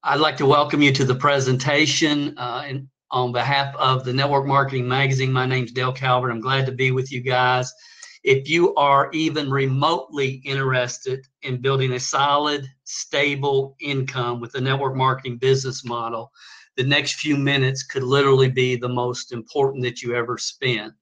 I'd like to welcome you to the presentation on behalf of the Network Marketing Magazine. My name's Dale Calvert. I'm glad to be with you guys. If you are even remotely interested in building a solid, stable income with the network marketing business model, the next few minutes could literally be the most important that you ever spend.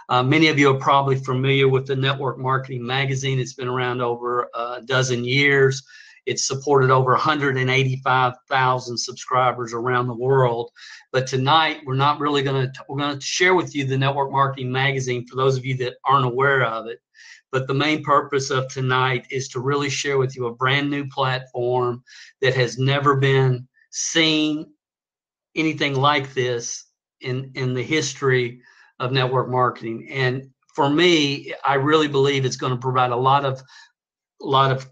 Many of you are probably familiar with the Network Marketing Magazine. It's been around over a dozen years. It's supported over 185,000 subscribers around the world. But tonight, we're going to share with you the Network Marketing Magazine for those of you that aren't aware of it. But the main purpose of tonight is to really share with you a brand new platform that has never been seen anything like this in the history of network marketing. And for me, I really believe it's going to provide a lot of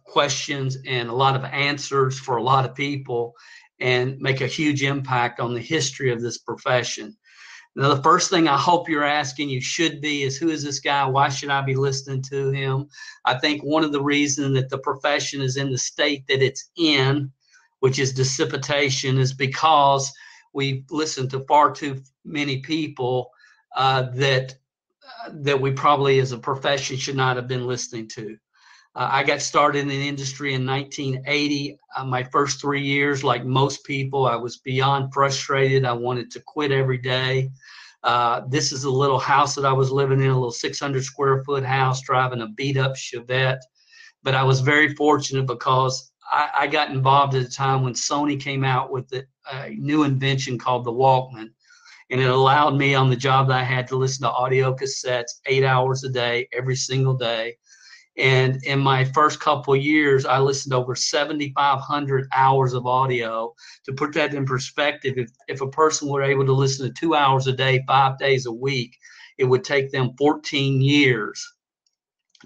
questions and a lot of answers for a lot of people and make a huge impact on the history of this profession. Now, the first thing I hope you're asking, you should be, is who is this guy? Why should I be listening to him? I think one of the reasons that the profession is in the state that it's in, which is dissipation, is because we listen to far too many people that we probably as a profession should not have been listening to. I got started in the industry in 1980. My first 3 years, like most people, I was beyond frustrated. I wanted to quit every day. This is a little house that I was living in, a little 600 square foot house, driving a beat up Chevette. But I was very fortunate because I got involved at a time when Sony came out with a new invention called the Walkman. And it allowed me on the job that I had to listen to audio cassettes 8 hours a day, every single day. And in my first couple of years, I listened to over 7,500 hours of audio. To put that in perspective, if a person were able to listen to 2 hours a day, 5 days a week, it would take them 14 years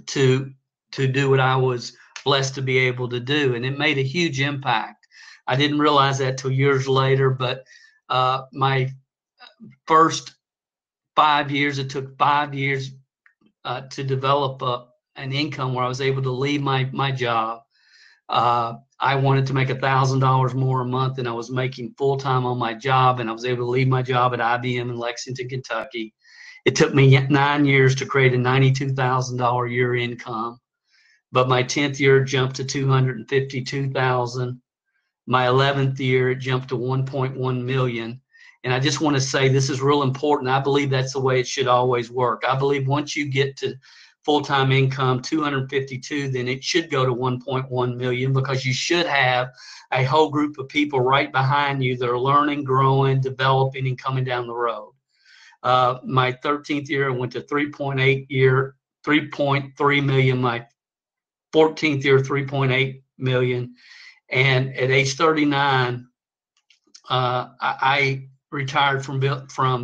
to do what I was blessed to be able to do. And it made a huge impact. I didn't realize that till years later, but my first 5 years, it took 5 years to develop an income where I was able to leave my job. I wanted to make $1,000 more a month than I was making full time on my job, and I was able to leave my job at IBM in Lexington, Kentucky. It took me 9 years to create a $92,000 a year income, but my 10th year jumped to $252,000. My 11th year, it jumped to 1.1 million. And I just want to say this is real important. I believe that's the way it should always work. I believe once you get to full-time income 252, then it should go to 1.1 million, because you should have a whole group of people right behind you that are learning, growing, developing, and coming down the road. My 13th year, I went to 3.3 million. My 14th year, 3.8 million. And at age 39, I retired from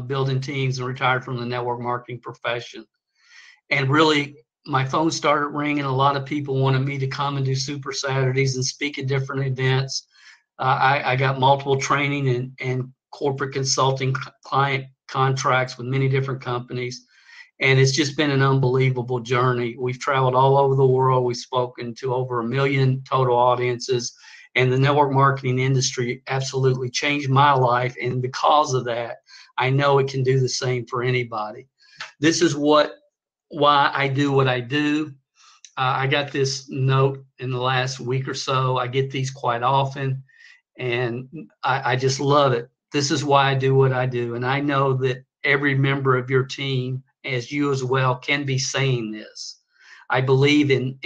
building teams and retired from the network marketing profession. And really, my phone started ringing. A lot of people wanted me to come and do Super Saturdays and speak at different events. I got multiple training and corporate consulting client contracts with many different companies. And it's just been an unbelievable journey. We've traveled all over the world. We've spoken to over 1 million total audiences. And the network marketing industry absolutely changed my life. And because of that, I know it can do the same for anybody. This is why I do what I do. I got this note in the last week or so. I get these quite often, and I just love it. This is why I do what I do. And I know that every member of your team, as you as well, can be saying this. I believe in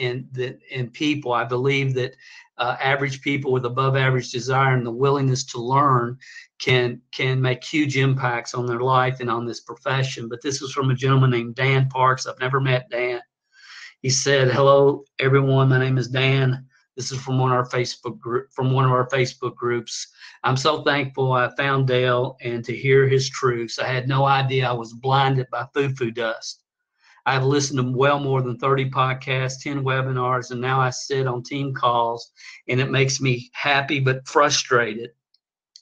people. I believe that average people with above average desire and the willingness to learn can make huge impacts on their life and on this profession. But this is from a gentleman named Dan Parks. I've never met Dan. He said, "Hello, everyone. My name is Dan. This is from one of our Facebook groups. I'm so thankful I found Dale and to hear his truths. I had no idea I was blinded by foo-foo dust. I've listened to well more than 30 podcasts, 10 webinars, and now I sit on team calls, and it makes me happy but frustrated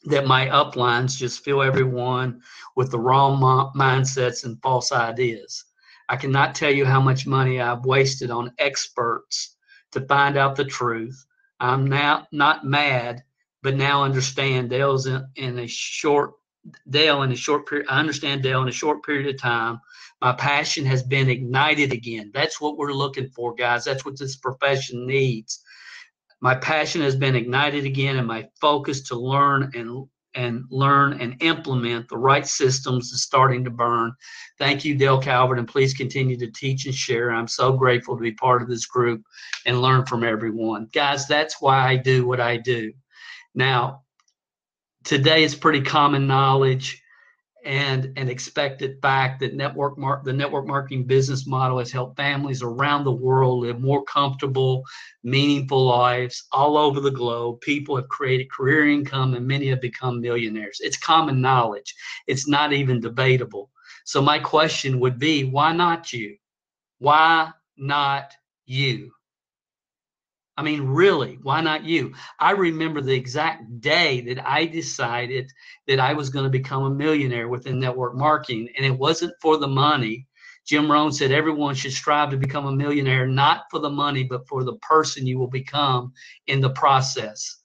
that my uplines just fill everyone with the wrong mindsets and false ideas. I cannot tell you how much money I've wasted on experts to find out the truth. I'm now not mad but now understand Dale's in a short period. I understand Dale in a short period of time. My passion has been ignited again. That's what we're looking for, guys. That's what this profession needs. My passion has been ignited again, and my focus to learn and implement the right systems is starting to burn. Thank you, Dale Calvert, and please continue to teach and share. I'm so grateful to be part of this group and learn from everyone. Guys, that's why I do what I do. Now, today it's pretty common knowledge and an expected fact that the network marketing business model has helped families around the world live more comfortable, meaningful lives all over the globe. People have created career income, and many have become millionaires. It's common knowledge. It's not even debatable. So my question would be, why not you? Why not you? I mean, really, why not you? I remember the exact day that I decided that I was going to become a millionaire within network marketing, and it wasn't for the money. Jim Rohn said everyone should strive to become a millionaire, not for the money, but for the person you will become in the process.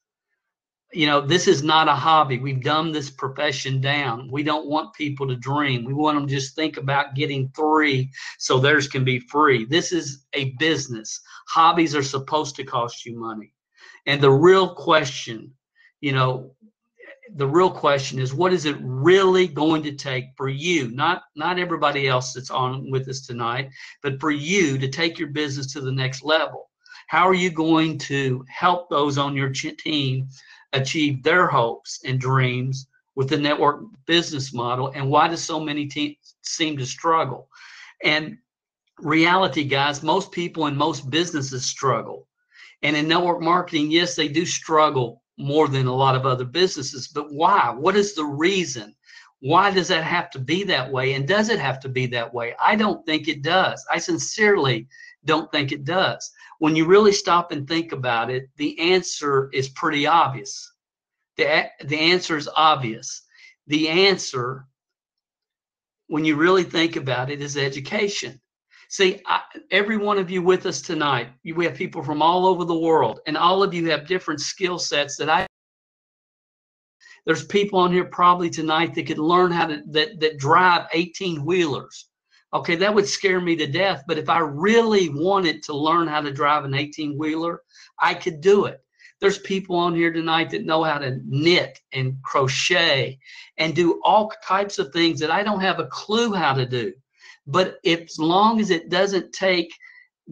You know, this is not a hobby. We've dumbed this profession down. We don't want people to dream. We want them to just think about getting 3 so theirs can be free. This is a business. Hobbies are supposed to cost you money. And the real question, is, what is it really going to take for you, not everybody else that's on with us tonight, but for you to take your business to the next level? How are you going to help those on your team achieve their hopes and dreams with the network business model? And why do so many teams seem to struggle? And reality, guys, most people in most businesses struggle. And in network marketing, yes, they do struggle more than a lot of other businesses. But why? What is the reason? Why does that have to be that way? And does it have to be that way? I don't think it does. I sincerely don't think it does. When you really stop and think about it, the answer is pretty obvious. The answer is obvious. The answer, when you really think about it, is education. See, every one of you with us tonight, we have people from all over the world, and all of you have different skill sets there's people on here probably tonight that could learn how to, that drive 18-wheelers. Okay, that would scare me to death, but if I really wanted to learn how to drive an 18-wheeler, I could do it. There's people on here tonight that know how to knit and crochet and do all types of things that I don't have a clue how to do. But as long as it doesn't take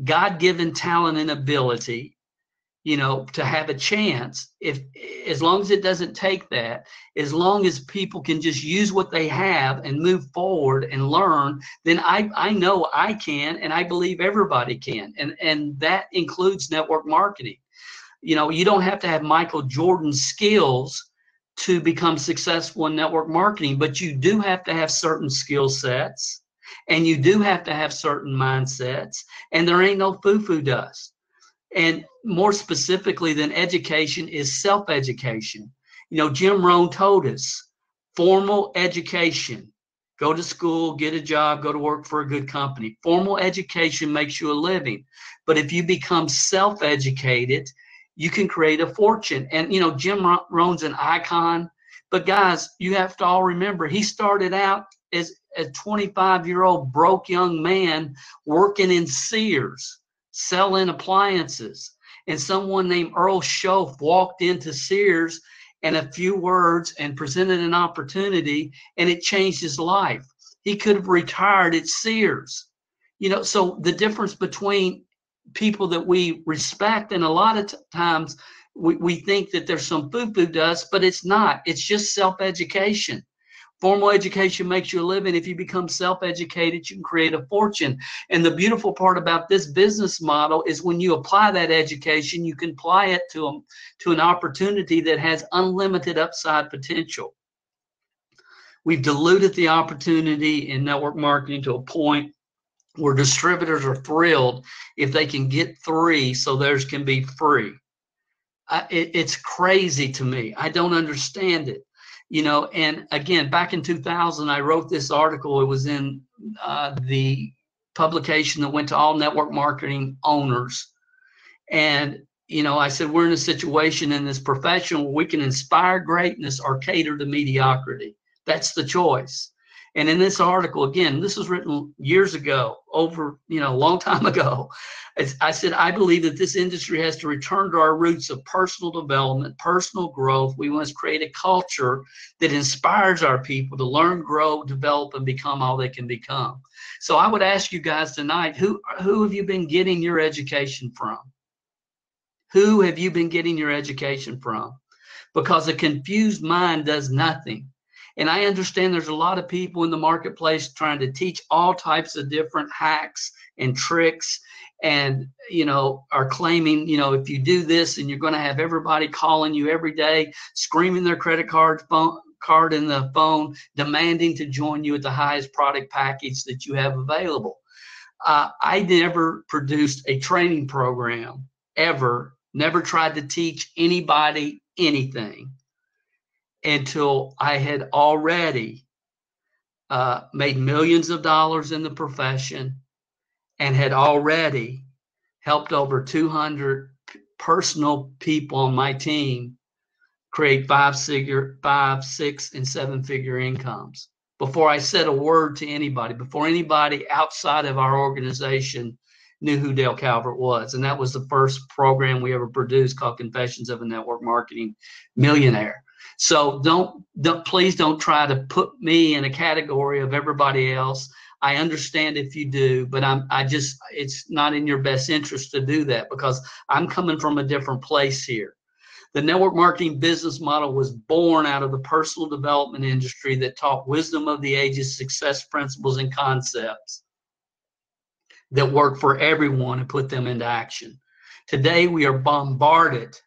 God-given talent and ability, to have a chance, as long as it doesn't take that, as long as people can just use what they have and move forward and learn, then I know I can, and I believe everybody can. And that includes network marketing. You don't have to have Michael Jordan's skills to become successful in network marketing, but you do have to have certain skill sets, and you do have to have certain mindsets, and there ain't no foo-foo dust. And more specifically than education is self-education. Jim Rohn told us, formal education, go to school, get a job, go to work for a good company. Formal education makes you a living. But if you become self-educated, you can create a fortune. And, Jim Rohn's an icon. But guys, you have to all remember, he started out as a 25-year-old broke young man working in Sears, selling appliances. And someone named Earl Schoaf walked into Sears and a few words and presented an opportunity, and it changed his life. He could have retired at Sears. So the difference between people that we respect, and a lot of times we think that there's some foo-foo dust, but it's not. It's just self-education. Formal education makes you a living. If you become self-educated, you can create a fortune. And the beautiful part about this business model is when you apply that education, you can apply it to an opportunity that has unlimited upside potential. We've diluted the opportunity in network marketing to a point where distributors are thrilled if they can get 3 so theirs can be free. It's crazy to me. I don't understand it. And again, back in 2000, I wrote this article. It was in the publication that went to all network marketing owners. And, I said, we're in a situation in this profession where we can inspire greatness or cater to mediocrity. That's the choice. And in this article, again, this was written years ago, over, a long time ago. I said, I believe that this industry has to return to our roots of personal development, personal growth. We must create a culture that inspires our people to learn, grow, develop, and become all they can become. So I would ask you guys tonight, who have you been getting your education from? Who have you been getting your education from? Because a confused mind does nothing. And I understand there's a lot of people in the marketplace trying to teach all types of different hacks and tricks, and, are claiming, if you do this, and you're going to have everybody calling you every day, screaming their credit card in the phone, demanding to join you at the highest product package that you have available. I never produced a training program ever, never tried to teach anybody anything until I had already made millions of dollars in the profession and had already helped over 200 personal people on my team create 5, 6, and 7-figure incomes before I said a word to anybody, before anybody outside of our organization knew who Dale Calvert was. And that was the first program we ever produced, called Confessions of a Network Marketing Millionaire. So please don't try to put me in a category of everybody else. I understand if you do, but it's not in your best interest to do that, because I'm coming from a different place here. The network marketing business model was born out of the personal development industry that taught wisdom of the ages, success principles, and concepts that work for everyone and put them into action. Today, we are bombarded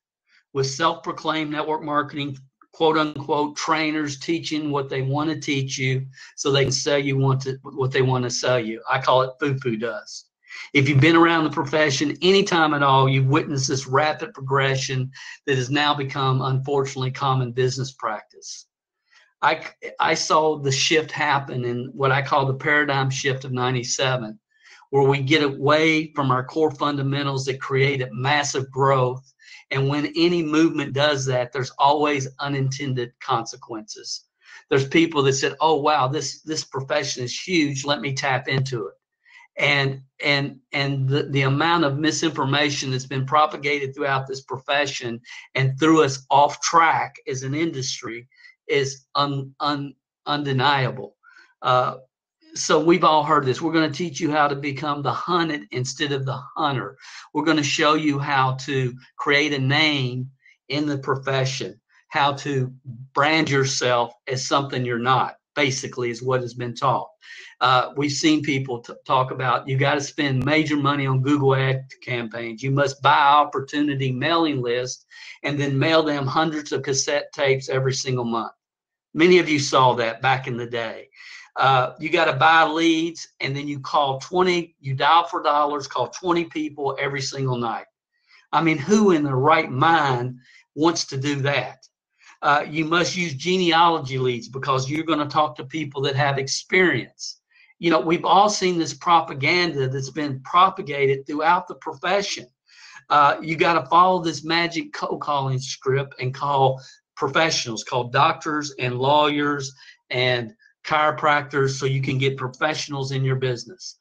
with self-proclaimed network marketing, quote unquote, trainers teaching what they want to teach you so they can sell you what they want to sell you. I call it foo-foo dust. If you've been around the profession anytime at all, you've witnessed this rapid progression that has now become, unfortunately, common business practice. I saw the shift happen in what I call the paradigm shift of '97, where we get away from our core fundamentals that created massive growth. And when any movement does that, there's always unintended consequences. There's people that said, oh, wow, this profession is huge. Let me tap into it. And the amount of misinformation that's been propagated throughout this profession and threw us off track as an industry is undeniable. So we've all heard this. We're going to teach you how to become the hunted instead of the hunter. We're going to show you how to create a name in the profession, how to brand yourself as something you're not, basically, is what has been taught. We've seen people talk about, you got to spend major money on Google ad campaigns. You must buy opportunity mailing lists and then mail them hundreds of cassette tapes every single month. Many of you saw that back in the day. You got to buy leads, and then you dial for dollars, call 20 people every single night. I mean, who in their right mind wants to do that? You must use genealogy leads because you're going to talk to people that have experience. We've all seen this propaganda that's been propagated throughout the profession. You got to follow this magic cold calling script and call professionals, call doctors and lawyers and chiropractors so you can get professionals in your business.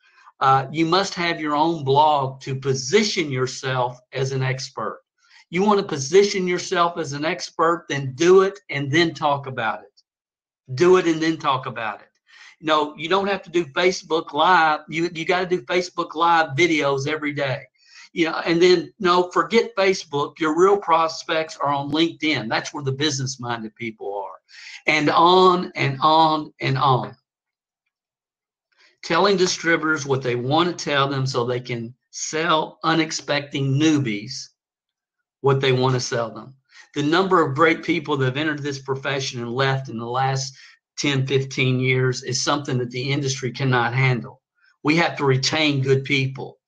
You must have your own blog to position yourself as an expert. You want to position yourself as an expert, then do it and then talk about it. Do it and then talk about it. You don't have to do Facebook Live. You got to do Facebook Live videos every day. And then forget Facebook. Your real prospects are on LinkedIn. That's where the business-minded people are. And on and on and on. Telling distributors what they want to tell them so they can sell unexpected newbies what they want to sell them. The number of great people that have entered this profession and left in the last 10, 15 years is something that the industry cannot handle. We have to retain good people.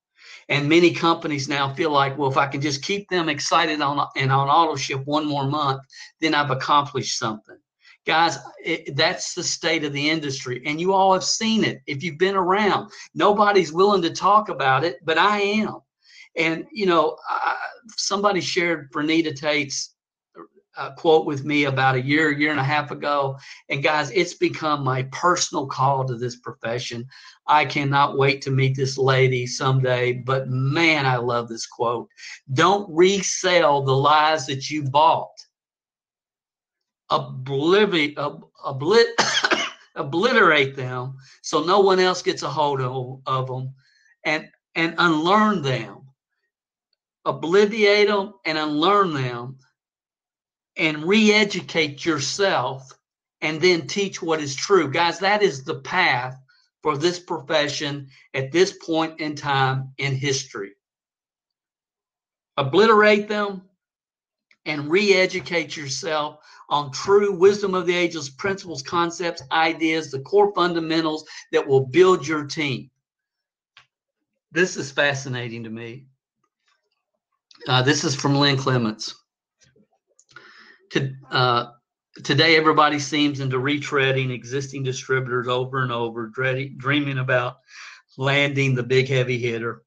And many companies now feel like, well, if I can just keep them excited on auto ship one more month, then I've accomplished something. Guys, that's the state of the industry. And you all have seen it. If you've been around, nobody's willing to talk about it, but I am. And, somebody shared Vernita Tate's quote with me about a year and a half ago. And guys, it's become my personal call to this profession. I cannot wait to meet this lady someday. But man, I love this quote. Don't resell the lies that you bought. Obliterate them so no one else gets a hold of them, and unlearn them. Obliviate them and unlearn them, and re-educate yourself, and then teach what is true. Guys, that is the path for this profession at this point in time in history. Obliterate them and re-educate yourself on true wisdom of the ages, principles, concepts, ideas, the core fundamentals that will build your team. This is fascinating to me. This is from Lynn Clements. Today, everybody seems into retreading existing distributors over and over, dreaming about landing the big heavy hitter.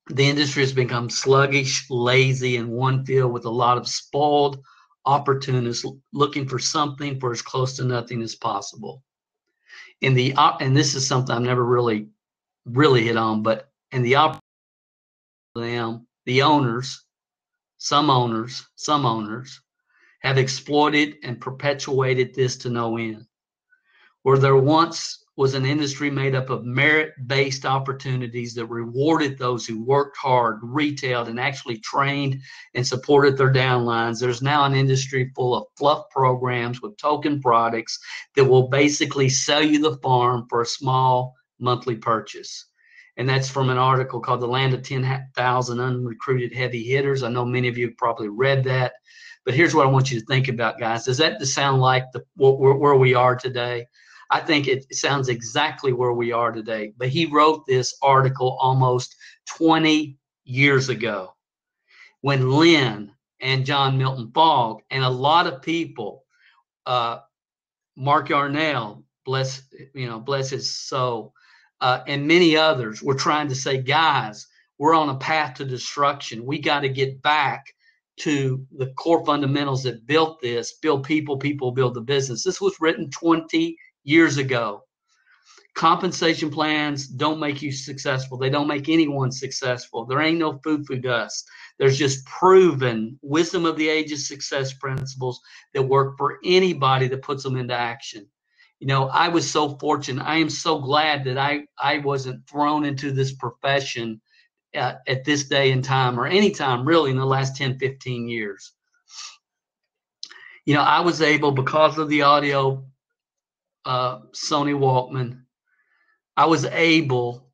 The industry has become sluggish, lazy, in one field with a lot of spoiled opportunists looking for something for as close to nothing as possible. And this is something I've never really hit on, but in the owners, some owners have exploited and perpetuated this to no end. Where there once was an industry made up of merit-based opportunities that rewarded those who worked hard, retailed, and actually trained and supported their downlines, there's now an industry full of fluff programs with token products that will basically sell you the farm for a small monthly purchase. And that's from an article called The Land of 10,000 Unrecruited Heavy Hitters. I know many of you have probably read that. But here's what I want you to think about, guys. Does that sound like where we are today? I think it sounds exactly where we are today. But he wrote this article almost 20 years ago when Lynn and John Milton Fogg and a lot of people, Mark Yarnell, bless his soul, and many others were trying to say, guys, we're on a path to destruction. We got to get back to the core fundamentals that built this, build people, people build the business. This was written 20 years ago. Compensation plans don't make you successful. They don't make anyone successful. There ain't no foo-foo dust. There's just proven wisdom of the ages success principles that work for anybody that puts them into action. I was so fortunate. I am so glad that I wasn't thrown into this profession at this day and time, or any time really in the last 10, 15 years. I was able, because of the audio Sony Walkman, I was able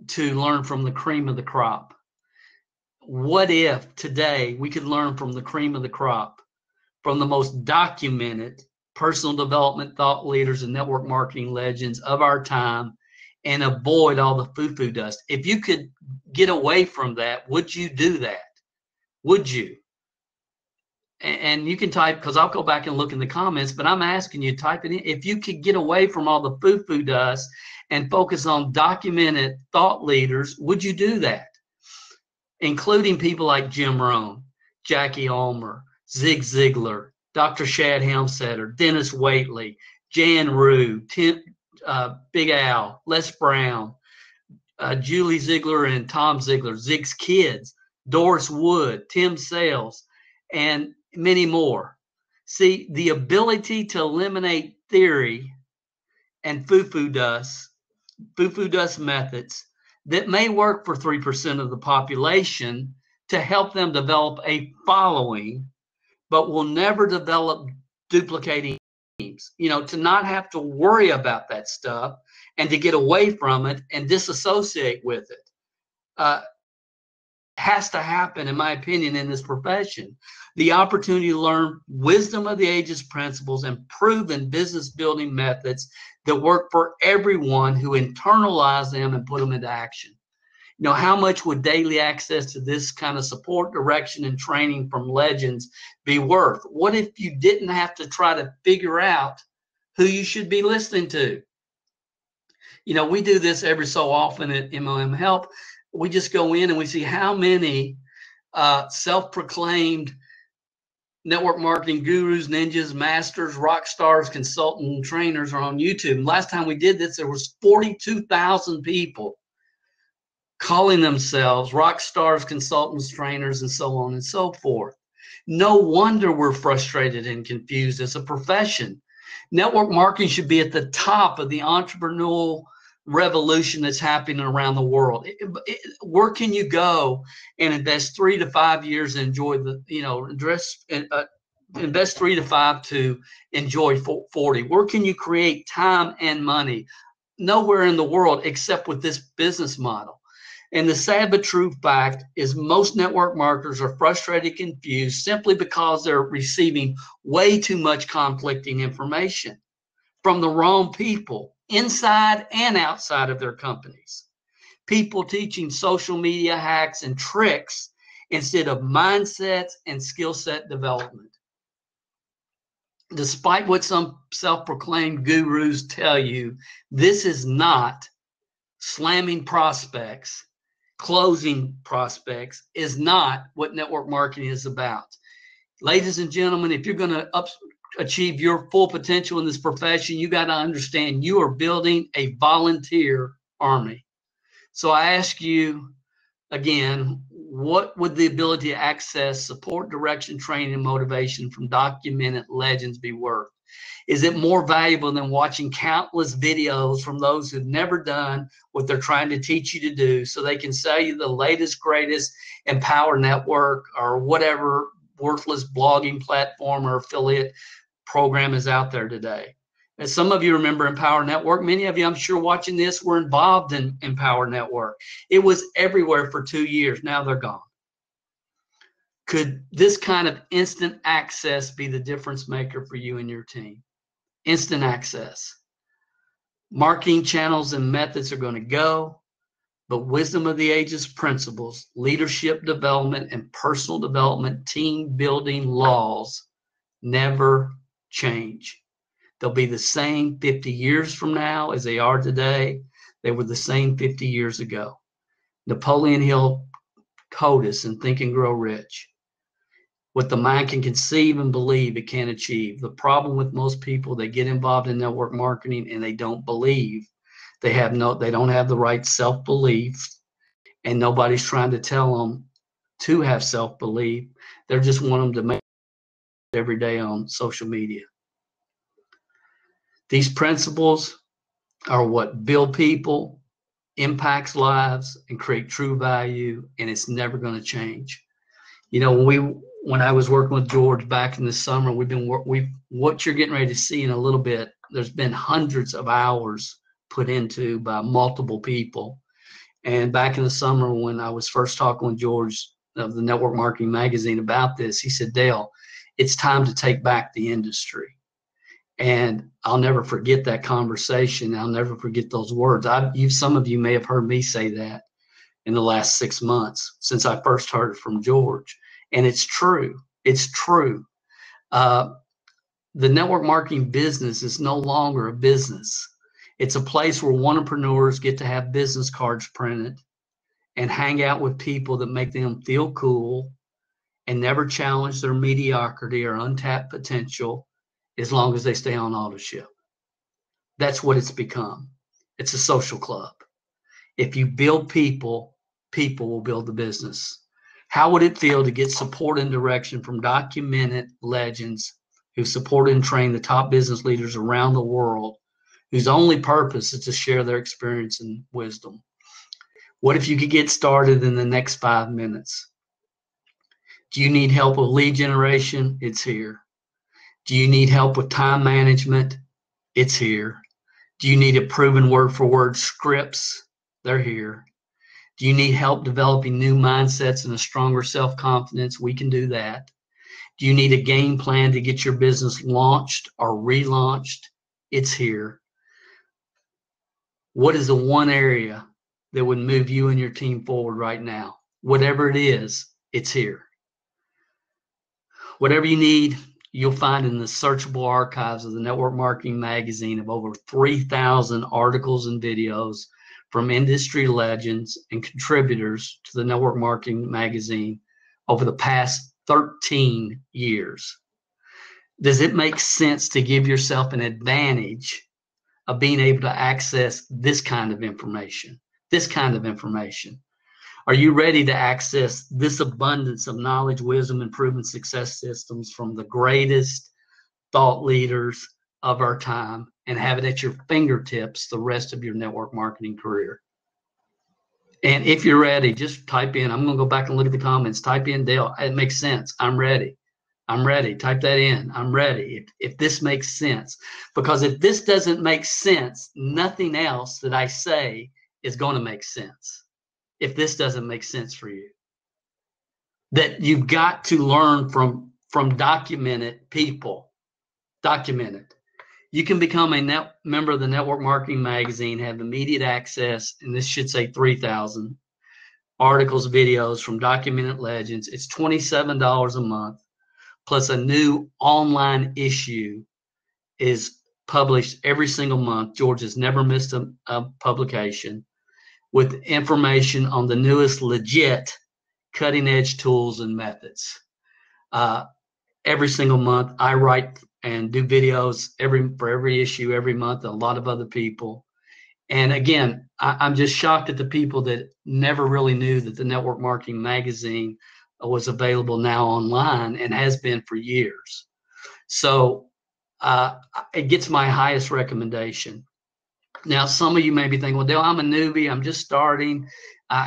to learn from the cream of the crop. What if today we could learn from the cream of the crop, from the most documented personal development thought leaders and network marketing legends of our time, and avoid all the foo-foo dust? If you could get away from that, would you do that? Would you? And you can type, because I'll go back and look in the comments, but I'm asking you, type it in. If you could get away from all the foo-foo dust and focus on documented thought leaders, would you do that? Including people like Jim Rohn, Jackie Ulmer, Zig Ziglar, Dr. Shad Helmstetter, Dennis Waitley, Jan Rue, Big Al, Les Brown, Julie Ziegler and Tom Ziegler, Zig's kids, Doris Wood, Tim Sales, and many more. See, the ability to eliminate theory and foo-foo dust methods that may work for 3% of the population to help them develop a following, but will never develop duplicating teams. To not have to worry about that stuff and to get away from it and disassociate with it. Has to happen, in my opinion, in this profession. The opportunity to learn wisdom of the ages principles and proven business building methods that work for everyone who internalize them and put them into action. How much would daily access to this kind of support, direction, and training from legends be worth? What if you didn't have to try to figure out who you should be listening to? We do this every so often at MLM Help. we just go in and we see how many self-proclaimed network marketing gurus, ninjas, masters, rock stars, consultant, and trainers are on YouTube. And last time we did this, there was 42,000 people calling themselves rock stars, consultants, trainers, and so on and so forth. No wonder we're frustrated and confused as a profession. Network marketing should be at the top of the entrepreneurial revolution that's happening around the world. Where can you go and invest 3 to 5 years and enjoy the, invest 3 to 5 to enjoy 40? Where can you create time and money? Nowhere in the world except with this business model. And the sad but true fact is most network marketers are frustrated, confused simply because they're receiving way too much conflicting information from the wrong people inside and outside of their companies. People teaching social media hacks and tricks instead of mindsets and skill set development. Despite what some self-proclaimed gurus tell you, this is not slamming prospects. Closing prospects is not what network marketing is about. Ladies and gentlemen, if you're going to achieve your full potential in this profession, you got to understand you are building a volunteer army. So I ask you again, what would the ability to access support, direction, training, and motivation from documented legends be worth? Is it more valuable than watching countless videos from those who've never done what they're trying to teach you to do so they can sell you the latest, greatest Empower Network or whatever worthless blogging platform or affiliate program is out there today? As some of you remember Empower Network, many of you, I'm sure, watching this were involved in Empower Network. It was everywhere for 2 years. Now they're gone. Could this kind of instant access be the difference maker for you and your team? Instant access. Marketing channels and methods are going to go, but wisdom of the ages principles, leadership development, and personal development, team building laws never change. They'll be the same 50 years from now as they are today. They were the same 50 years ago. Napoleon Hill told us in Think and Grow Rich, what the mind can conceive and believe it can achieve. The problem with most people, they get involved in network marketing and they don't believe. They don't have the right self-belief, and nobody's trying to tell them to have self-belief. They just want them to make it every day on social media. These principles are what build people, impacts lives, and create true value, and it's never going to change. You know, when I was working with George back in the summer, what you're getting ready to see in a little bit, there's been hundreds of hours put into by multiple people. And back in the summer when I was first talking with George of the Network Marketing Magazine about this, he said, Dale, it's time to take back the industry. And I'll never forget that conversation. I'll never forget those words. Some of you may have heard me say that in the last 6 months since I first heard it from George. And it's true. It's true. The network marketing business is no longer a business. It's a place where entrepreneurs get to have business cards printed and hang out with people that make them feel cool and never challenge their mediocrity or untapped potential as long as they stay on auto ship. That's what it's become. It's a social club. If you build people, people will build the business. How would it feel to get support and direction from documented legends who support and train the top business leaders around the world, whose only purpose is to share their experience and wisdom? What if you could get started in the next 5 minutes? Do you need help with lead generation? It's here. Do you need help with time management? It's here. Do you need a proven word-for-word scripts? They're here. Do you need help developing new mindsets and a stronger self-confidence? We can do that. Do you need a game plan to get your business launched or relaunched? It's here. What is the one area that would move you and your team forward right now? Whatever it is, it's here. Whatever you need, you'll find in the searchable archives of the Network Marketing Magazine of over 3,000 articles and videos from industry legends and contributors to the Network Marketing Magazine over the past 13 years. Does it make sense to give yourself an advantage of being able to access this kind of information? This kind of information. Are you ready to access this abundance of knowledge, wisdom, and proven success systems from the greatest thought leaders of our time and have it at your fingertips the rest of your network marketing career? And if you're ready, just type in. I'm going to go back and look at the comments. Type in, Dale, it makes sense. I'm ready. I'm ready. Type that in. I'm ready. If this makes sense. Because if this doesn't make sense, nothing else that I say is going to make sense. If this doesn't make sense for you. That you've got to learn from documented people. Documented. You can become a member of the Network Marketing Magazine, have immediate access, and this should say 3,000 articles, videos from documented legends. It's $27 a month, plus a new online issue is published every single month. George has never missed a publication with information on the newest legit cutting-edge tools and methods. Every single month, I write and do videos for every issue every month, a lot of other people. And again, I'm just shocked at the people that never really knew that the Network Marketing Magazine was available now online and has been for years. So it gets my highest recommendation. Now, some of you may be thinking, well, Dale, I'm a newbie. I'm just starting.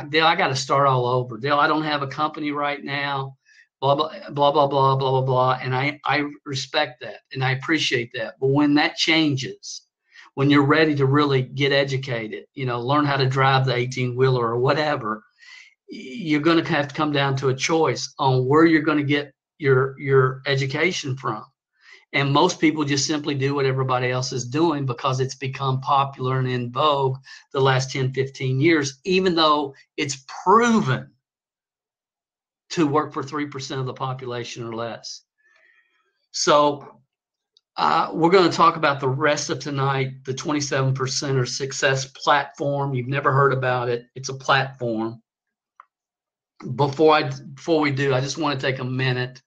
Dale, I got to start all over. Dale, I don't have a company right now. Blah, blah, blah, blah, blah, blah, blah, blah. And I respect that and I appreciate that. But when that changes, when you're ready to really get educated, learn how to drive the 18-wheeler or whatever, you're going to have to come down to a choice on where you're going to get your education from. And most people just simply do what everybody else is doing because it's become popular and in vogue the last 10, 15 years, even though it's proven to work for 3% of the population or less. So we're going to talk about the rest of tonight, the 27%er Success Platform. You've never heard about it. It's a platform. Before we do, I just want to take a minute.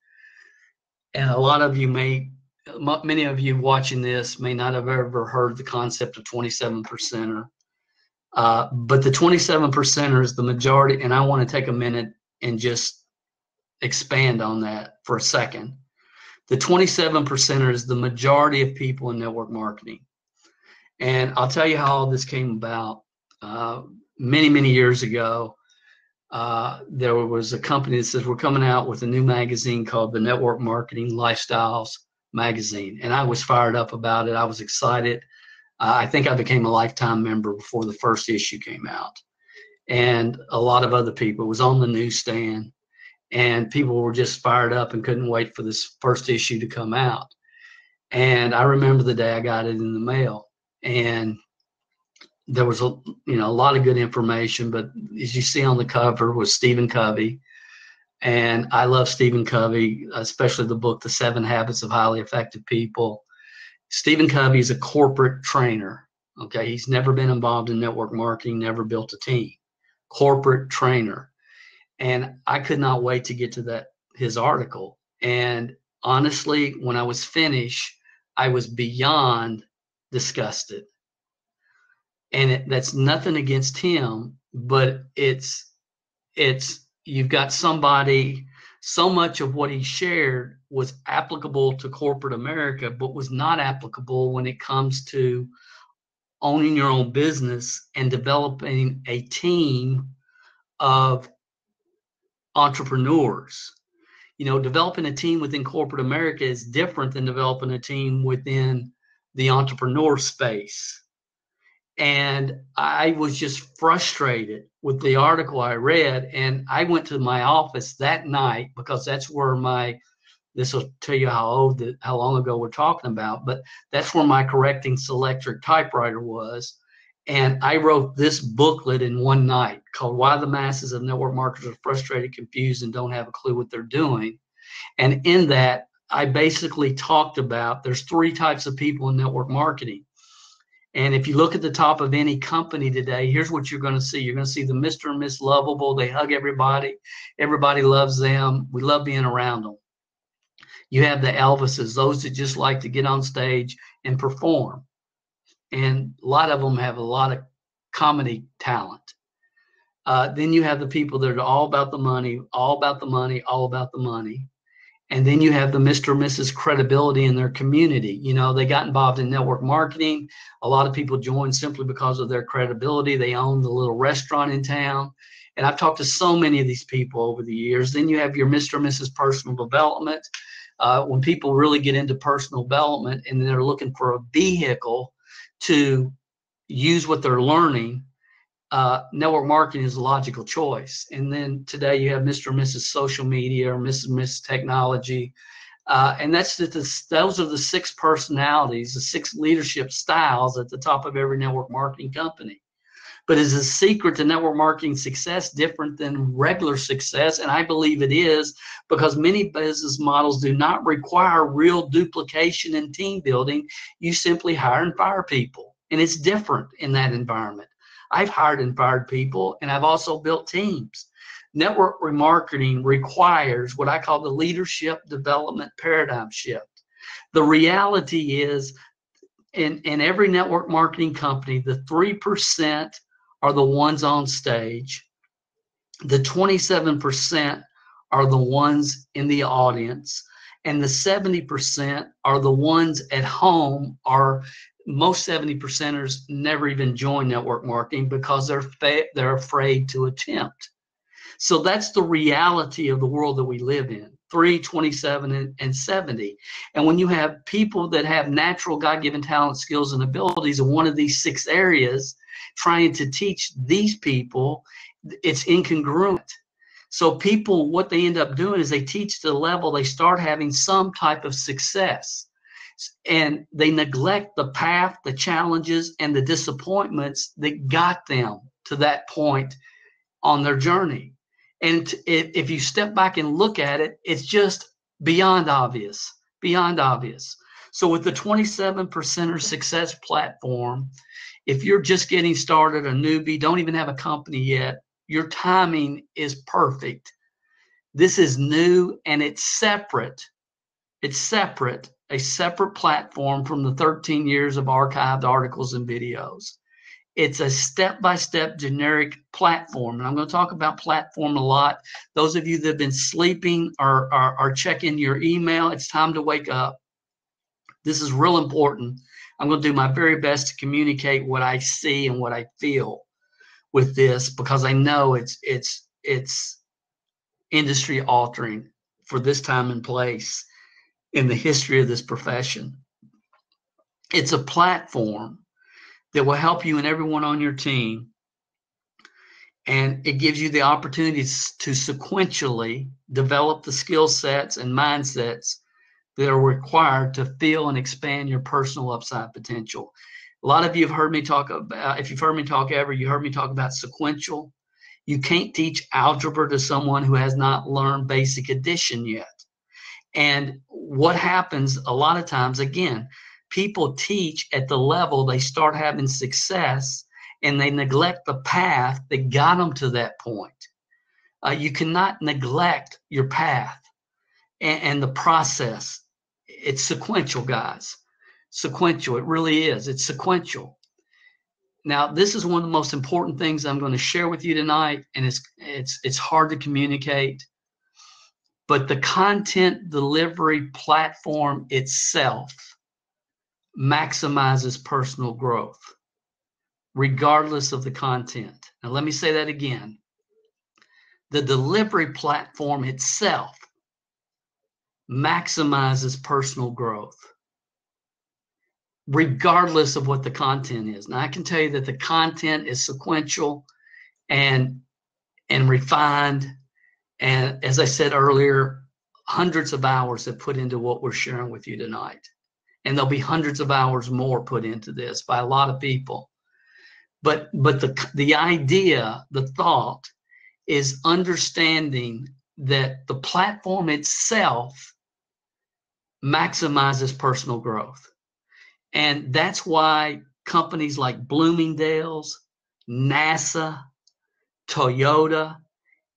And a lot of you many of you watching this may not have ever heard the concept of 27%er. But the 27%er is the majority. And I want to take a minute and just expand on that for a second. The 27%er is the majority of people in network marketing. And I'll tell you how all this came about. Many, many years ago, there was a company that says, we're coming out with a new magazine called the Network Marketing Lifestyles Magazine. And I was fired up about it. I was excited. I think I became a lifetime member before the first issue came out. And a lot of other people. It was on the newsstand. And people were just fired up and couldn't wait for this first issue to come out. And I remember the day I got it in the mail. And there was a lot of good information, but as you see on the cover was Stephen Covey. And I love Stephen Covey, especially the book, The 7 Habits of Highly Effective People. Stephen Covey is a corporate trainer. Okay. He's never been involved in network marketing, never built a team. Corporate trainer. And I could not wait to get to his article. And honestly, when I was finished, I was beyond disgusted. And that's nothing against him, but it's you've got somebody, so much of what he shared was applicable to corporate America, but was not applicable when it comes to owning your own business and developing a team of entrepreneurs. Developing a team within corporate America is different than developing a team within the entrepreneur space. And I was just frustrated with the article I read. And I went to my office that night because that's where this will tell you how long ago we're talking about, but that's where my correcting selectric typewriter was. And I wrote this booklet in one night called Why the Masses of Network Marketers Are Frustrated, Confused, and Don't Have a Clue What They're Doing. And in that, I basically talked about there's 3 types of people in network marketing. And if you look at the top of any company today, here's what you're going to see. You're going to see the Mr. and Miss Lovable. They hug everybody. Everybody loves them. We love being around them. You have the Elvises, those that just like to get on stage and perform. And a lot of them have a lot of comedy talent. Then you have the people that are all about the money, all about the money, all about the money. And then you have the Mr. and Mrs. credibility in their community. You know, they got involved in network marketing. A lot of people joined simply because of their credibility. They own the little restaurant in town. And I've talked to so many of these people over the years. Then you have your Mr. and Mrs. personal development. When people really get into personal development and they're looking for a vehicle to use what they're learning, network marketing is a logical choice. And then today you have Mr. and Mrs. social media or Mrs. and Mrs. technology. And those are the 6 personalities, the 6 leadership styles at the top of every network marketing company. But is the secret to network marketing success different than regular success? And I believe it is, because many business models do not require real duplication and team building. You simply hire and fire people. And it's different in that environment. I've hired and fired people, and I've also built teams. Network remarketing requires what I call the leadership development paradigm shift. The reality is, in every network marketing company, the 3% are the ones on stage. The 27% are the ones in the audience. And the 70% are the ones at home. Or most 70%ers never even join network marketing because they're afraid to attempt. So that's the reality of the world that we live in. 3, 27, and 70. And when you have people that have natural God-given talent, skills, and abilities in one of these 6 areas, trying to teach these people, it's incongruent. So people, what they end up doing is they teach to the level, they start having some type of success. And they neglect the path, the challenges, and the disappointments that got them to that point on their journey. And if you step back and look at it, it's just beyond obvious, beyond obvious. So with the 27% success platform, if you're just getting started, a newbie, don't even have a company yet, your timing is perfect. This is new and it's separate. It's separate, a separate platform from the 13 years of archived articles and videos. It's a step-by-step generic platform. And I'm going to talk about platform a lot. Those of you that have been sleeping or are checking your email, it's time to wake up. This is real important. I'm going to do my very best to communicate what I see and what I feel with this, because I know it's industry altering for this time and place in the history of this profession. It's a platform that will help you and everyone on your team. And it gives you the opportunities to sequentially develop the skill sets and mindsets that are required to fill and expand your personal upside potential. A lot of you have heard me talk about, if you've heard me talk ever, you heard me talk about sequential. You can't teach algebra to someone who has not learned basic addition yet. And what happens a lot of times, again, people teach at the level they start having success and they neglect the path that got them to that point. You cannot neglect your path and the process. It's sequential, guys. Sequential. It really is. It's sequential. Now, this is one of the most important things I'm going to share with you tonight, and it's hard to communicate. But the content delivery platform itself maximizes personal growth, regardless of the content. Now, let me say that again. The delivery platform itself maximizes personal growth, regardless of what the content is. Now, I can tell you that the content is sequential and refined. And as I said earlier, hundreds of hours have put into what we're sharing with you tonight. And there'll be hundreds of hours more put into this by a lot of people. But the idea, the thought, is understanding that the platform itself maximizes personal growth. And that's why companies like Bloomingdale's, NASA, Toyota,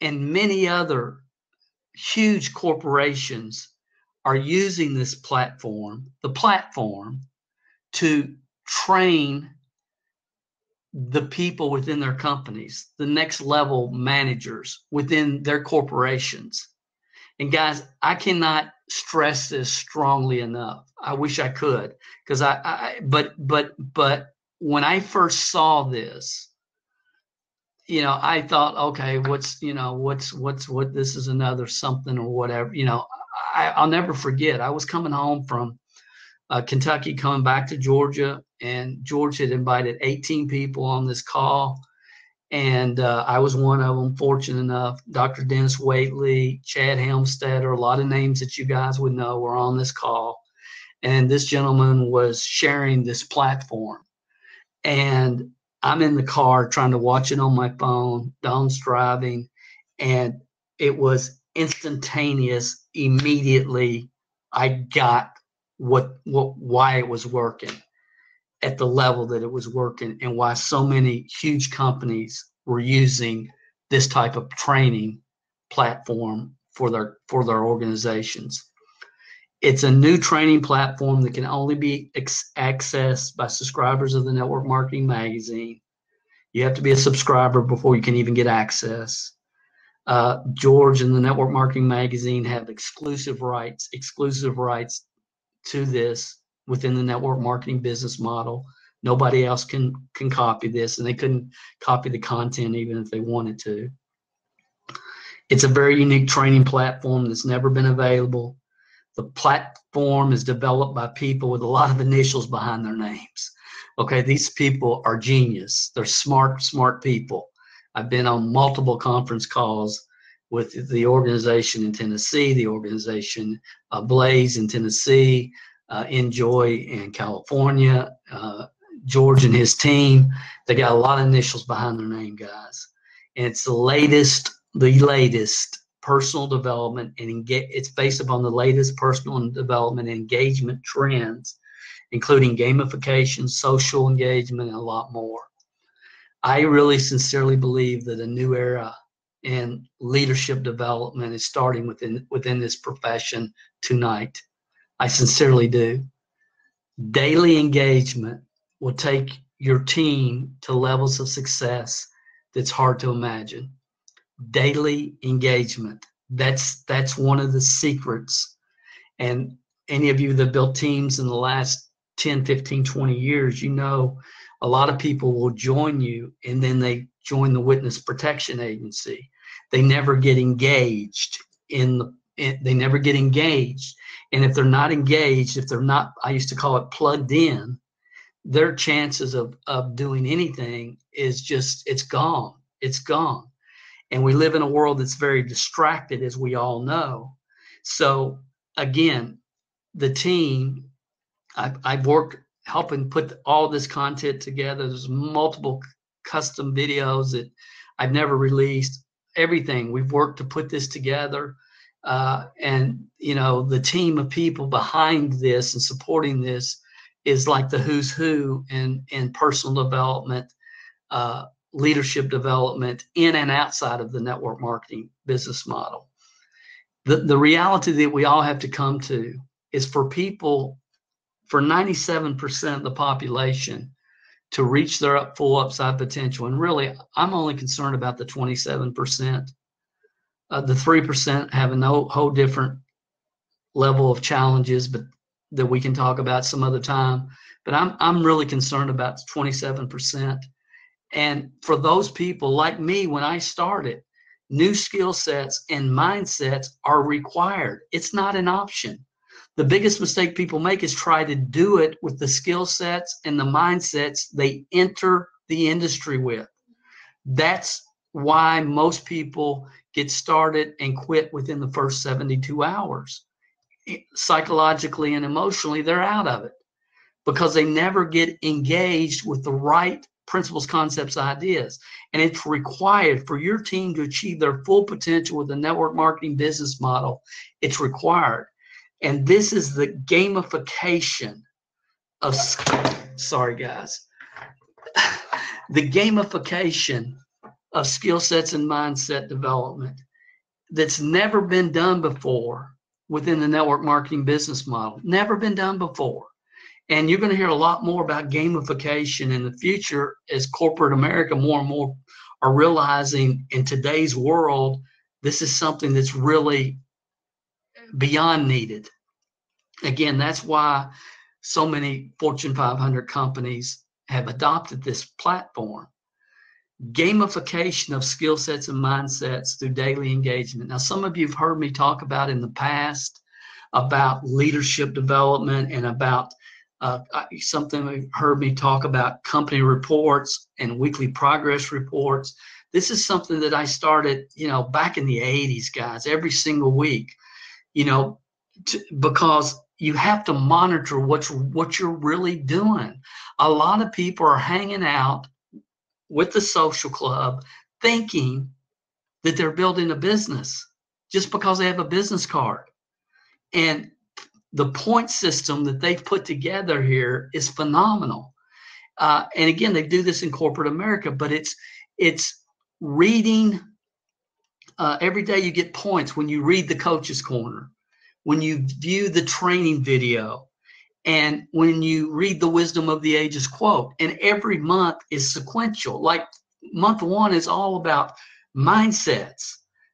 and many other huge corporations are using this platform, to train the people within their companies, the next level managers within their corporations. And guys, I cannot stress this strongly enough. I wish I could, because but when I first saw this, I thought, okay, what this is another something or whatever. I'll never forget. I was coming home from Kentucky, coming back to Georgia, and George had invited 18 people on this call. And I was one of them, fortunate enough. Dr. Dennis Waitley, Chad Helmstetter, a lot of names that you guys would know were on this call. And this gentleman was sharing this platform. And I'm in the car trying to watch it on my phone. Dawn's driving. And it was instantaneous. Immediately, I got why it was working at the level that it was working, and why so many huge companies were using this type of training platform for their organizations. It's a new training platform that can only be accessed by subscribers of the Network Marketing Magazine. You have to be a subscriber before you can even get access. George and the Network Marketing Magazine have exclusive rights to this within the network marketing business model. Nobody else can copy this, and they couldn't copy the content even if they wanted to. It's a very unique training platform that's never been available. The platform is developed by people with a lot of initials behind their names. Okay, these people are genius. They're smart people. I've been on multiple conference calls with the organization in Tennessee, the organization Blaze in Tennessee, Enjoy in California, George and his team. They got a lot of initials behind their name, guys. And it's the latest personal development, and it's based upon the latest personal development and engagement trends, including gamification, social engagement, and a lot more. I really sincerely believe that a new era in leadership development is starting within this profession tonight. I sincerely do. Daily engagement will take your team to levels of success that's hard to imagine. Daily engagement. That's one of the secrets. And any of you that built teams in the last 10, 15, 20 years, a lot of people will join you, and then they join the Witness Protection Agency. They never get engaged they never get engaged. And if they're not engaged, if they're not, I used to call it plugged in, their chances of doing anything is just, it's gone. It's gone. And we live in a world that's very distracted, as we all know. So again, the team, I've worked helping put all this content together. There's multiple custom videos that I've never released. Everything. We've worked to put this together. And the team of people behind this and supporting this is like the who's who in personal development, leadership development in and outside of the network marketing business model. The reality that we all have to come to is for 97% of the population to reach their full upside potential. And really, I'm only concerned about the 27%. The 3% have a whole different level of challenges, but that we can talk about some other time. But I'm really concerned about the 27%. And for those people like me, when I started, new skill sets and mindsets are required. It's not an option. The biggest mistake people make is try to do it with the skill sets and the mindsets they enter the industry with. That's why most people get started and quit within the first 72 hours. Psychologically and emotionally, they're out of it because they never get engaged with the right principles, concepts, ideas. And it's required for your team to achieve their full potential with the network marketing business model. It's required. And this is the gamification of, sorry guys, the gamification of skill sets and mindset development that's never been done before within the network marketing business model. Never been done before. And you're going to hear a lot more about gamification in the future as corporate America more and more are realizing in today's world, this is something that's really beyond needed. Again, that's why so many Fortune 500 companies have adopted this platform. Gamification of skill sets and mindsets through daily engagement. Now, some of you have heard me talk about in the past about leadership development and about something you've heard me talk about company reports and weekly progress reports. This is something that I started, back in the 80s, guys, every single week, because you have to monitor what you're really doing. A lot of people are hanging out with the social club thinking that they're building a business just because they have a business card. And the point system that they've put together here is phenomenal. And again, they do this in corporate America, but it's reading. Every day you get points when you read the Coach's Corner, when you view the training video, and when you read the Wisdom of the Ages quote. And every month is sequential. Like month one is all about mindsets,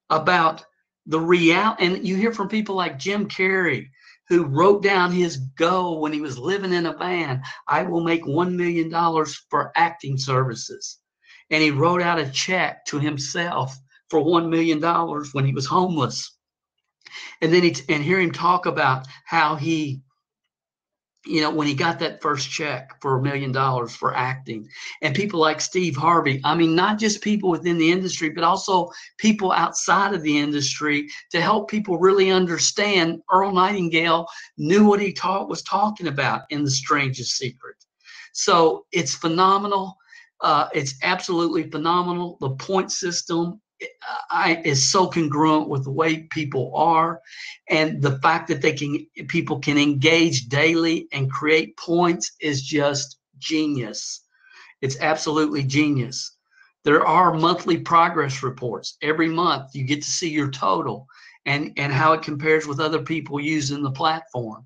about the reality. And you hear from people like Jim Carrey, who wrote down his goal when he was living in a van. I will make $1 million for acting services. And he wrote out a check to himself for $1 million when he was homeless. And then hear him talk about how he, when he got that first check for $1 million for acting. And people like Steve Harvey, I mean, not just people within the industry, but also people outside of the industry to help people really understand. Earl Nightingale knew what he was talking about in The Strangest Secret. So it's phenomenal. It's absolutely phenomenal. The point system is so congruent with the way people are, and the fact that people can engage daily and create points is just genius. It's absolutely genius. There are monthly progress reports. Every month you get to see your total and how it compares with other people using the platform.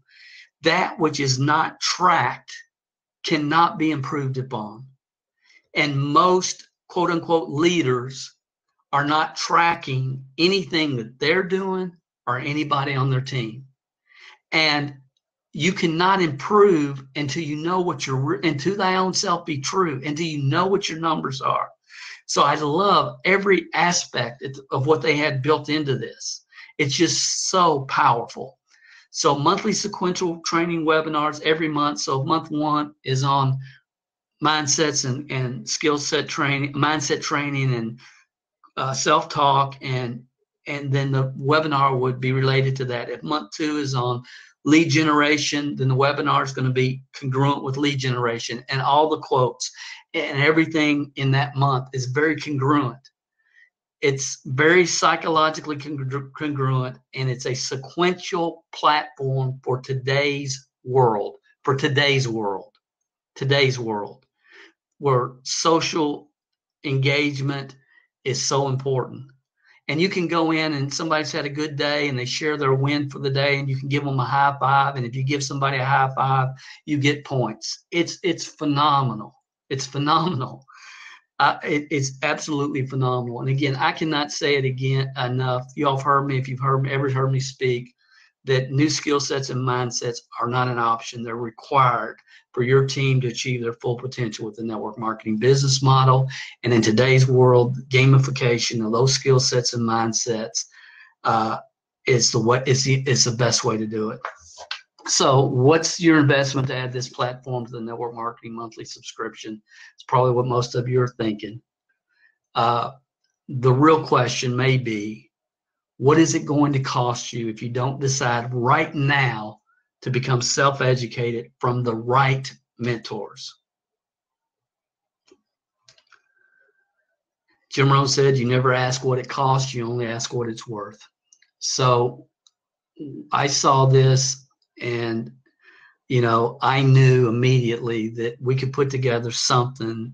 That which is not tracked cannot be improved upon. And most quote unquote leaders are not tracking anything that they're doing or anybody on their team. And you cannot improve until you know until thy own self be true, until you know what your numbers are. So I love every aspect of what they had built into this. It's just so powerful. So monthly sequential training webinars every month. So month one is on mindsets and skill set training, mindset training, and self-talk, and then the webinar would be related to that. If month two is on lead generation, then the webinar is going to be congruent with lead generation, and all the quotes and everything in that month is very congruent. It's very psychologically congruent, and it's a sequential platform for today's world, where social engagement is so important. And you can go in and somebody's had a good day and they share their win for the day, and you can give them a high five. And if you give somebody a high five, you get points. It's phenomenal. It's phenomenal. It's absolutely phenomenal. And again, I cannot say it again enough. Y'all have heard me, if you've ever heard me speak, that new skill sets and mindsets are not an option. They're required for your team to achieve their full potential with the network marketing business model. And in today's world, gamification of those skill sets and mindsets is the best way to do it. So what's your investment to add this platform to the network marketing monthly subscription? It's probably what most of you are thinking. The real question may be, what is it going to cost you if you don't decide right now to become self-educated from the right mentors? Jim Rohn said, you never ask what it costs, you only ask what it's worth. So I saw this, and I knew immediately that we could put together something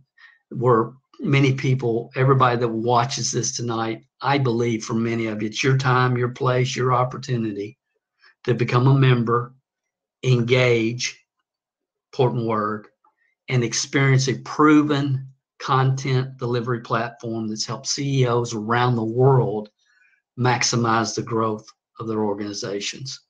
where many people, everybody that watches this tonight, I believe for many of you, it's your time, your place, your opportunity to become a member, engage, important word, and experience a proven content delivery platform that's helped CEOs around the world maximize the growth of their organizations.